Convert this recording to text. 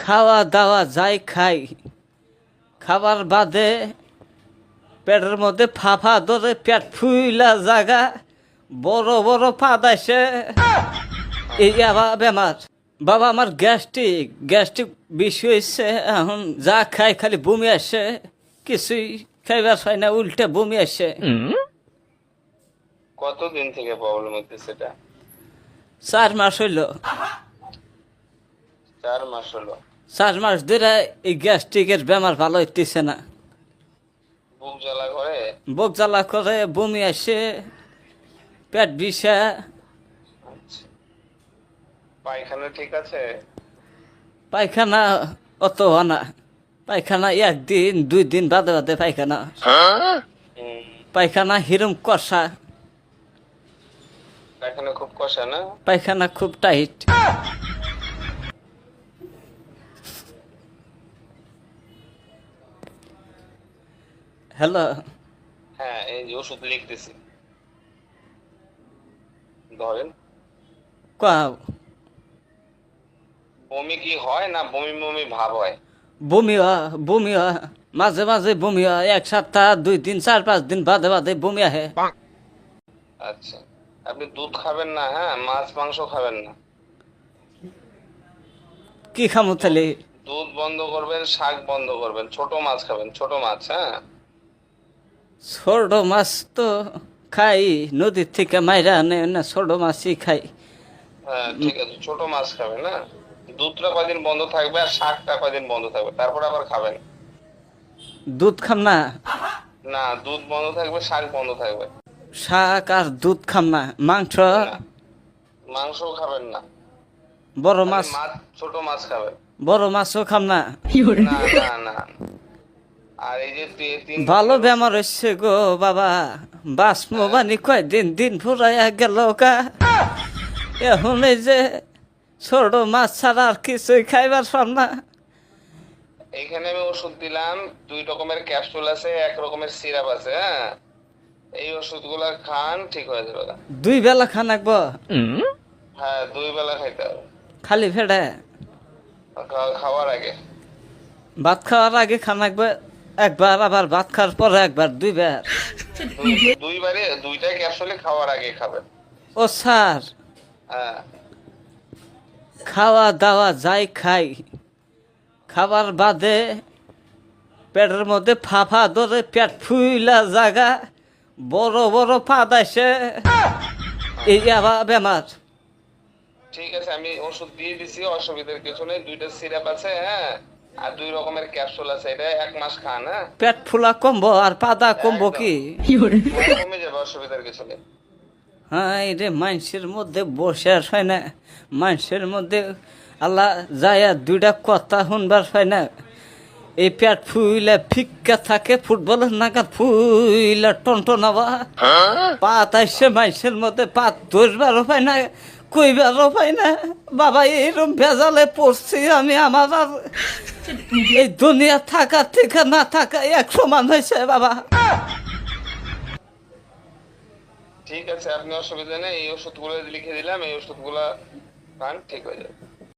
খাওয়া দাওয়া যাই খাই, খাবার বাদে পেটের মধ্যে ফাফা ধরে পেট ফুইলা জাগা, বড় বড় পাদ আসে, এই আবার বেমার। বাবা আমার গ্যাস্ট্রিক বেশি হয়েছে। এখন যা খাই খালি বমি আসে, কিছুই খাইবার হয় না, উল্টে বমি আসে। কতদিন থেকে প্রবলেম হচ্ছে সেটা? 4 মাস হইল। 4 মাস হলো। 4 মাস ধরে এই গ্যাস্ট্রিকের বেমার ভালো হইতেছে না। বুক জ্বালা করে? বুক জ্বালা করে, বমি আসে, পেট বিষা। আচ্ছা, পায়খানা ঠিক আছে? পায়খানা অত হয় না। পায়খানা 1 দিন 2 দিন বাদে বাদে পায়খানা। পায়খানা হিরম কষা, পায়খানা খুব কষা না? পায়খানা খুব টাইট। হ্যালো। হ্যাঁ, এই যে ওষুধ লিখতেছি, ধরেন। কাও বমি কি হয় না বমি বমি ভাব হয়? বমি হয়, মাঝে মাঝে বমি হয়। 1 সপ্তাহ 2 দিন 4 5 দিন বাদে বাদে বমি আহে। আচ্ছা, আপনি দুধ খাবেন না, হ্যাঁ, মাছ মাংস খাবেন না। কি খামো তাহলে? দুধ বন্ধ করবেন, শাক বন্ধ করবেন, ছোট মাছ খাবেন, ছোট মাছ, হ্যাঁ। ছোট মাছ তো খাই, নদীর থেকে মাইরা আনে না, ছোট মাছই খাই। হ্যাঁ ঠিক আছে, ছোট মাছ খাবেন, হ্যাঁ। দুধটা কয়দিন বন্ধ থাকবে আর শাকটা কয়দিন বন্ধ থাকবে, তারপর আবার খাবেন। দুধ খাম না। না, দুধ বন্ধ থাকবে, শাক বন্ধ থাকবে। শাক আর দুধ খাম না। মাংস, না, মাংসও খাবেন না। বড় খালি মাছ, মাছ, ছোট মাছ খাবেন। বড় মাছও খাম না। না না না। আর এই যে তিন ভালো বেমার হচ্ছে গো বাবা। বাসমো বানি কয়দিন, দিন ফুরাইয়া গেল কা। এখন এই যে ছোট মাছ ছাড়া আর কিছুই খাইবার পাম না। এখানে আমি ওষুধ দিলাম, 2 রকমের ক্যাপসুল আছে, 1 রকমের সিরাপ আছে, হ্যাঁ। এই ওষুধগুলা খান, ঠিক হয়ে যাবে। 2 বেলা খান লাগবো? হ্যাঁ, 2 বেলা খাইতে হবে। খালি ফেটে? খাওয়ার আগে। ভাত খাওয়ার আগে খান লাগবে একবার, আবার ভাত খাওয়ার পরে একবার, 2 বার। দুইবারে 2টা ক্যাপসুলে খাওয়ার আগে খাবেন। ও স্যার, হ্যাঁ। খাওয়া দাওয়া যাই খাই, খাবার বাদে পেটের মধ্যে ফাফা ধরে পেট ফুইলা জাগা, বড় বড় পাদ আসে, এই আবার বেমার। ঠিক আছে, আমি ওষুধ দিয়ে দিছি, অসুবিধার কিছু নেই। 2টা সিরাপ আছে, হ্যাঁ, আর 2 রকমের ক্যাপসুল আছে, এটা 1 মাস খান, হ্যাঁ। পেট ফুলা কমবো আর পাদা কমবো কি? কমে যাবে, অসুবিধার কিছু নেই। হ্যাঁ, রে মানুষের মধ্যে বসে আর হয় না, মানুষের মধ্যে আল্লাহ যায় 2টা কথা শুনবার হয় না। এই পেট ফুইলা ফিক্কা থাকে, ফুটবলের নাগাদ ফুইলা টনটনাবা, পাত আসছে মানুষের মধ্যে, পাত ধরবারও পায় না, কইবারও পায় না। বাবা এইরকম ভেজালে পড়ছি আমি। আমার আর এই দুনিয়া থাকা থেকে না থাকা এক সমান হয়েছে বাবা। ঠিক আছে, আপনি অসুবিধা নেই, এই ওষুধগুলো লিখে দিলাম, এই ওষুধগুলা খান, ঠিক হয়ে যাবে।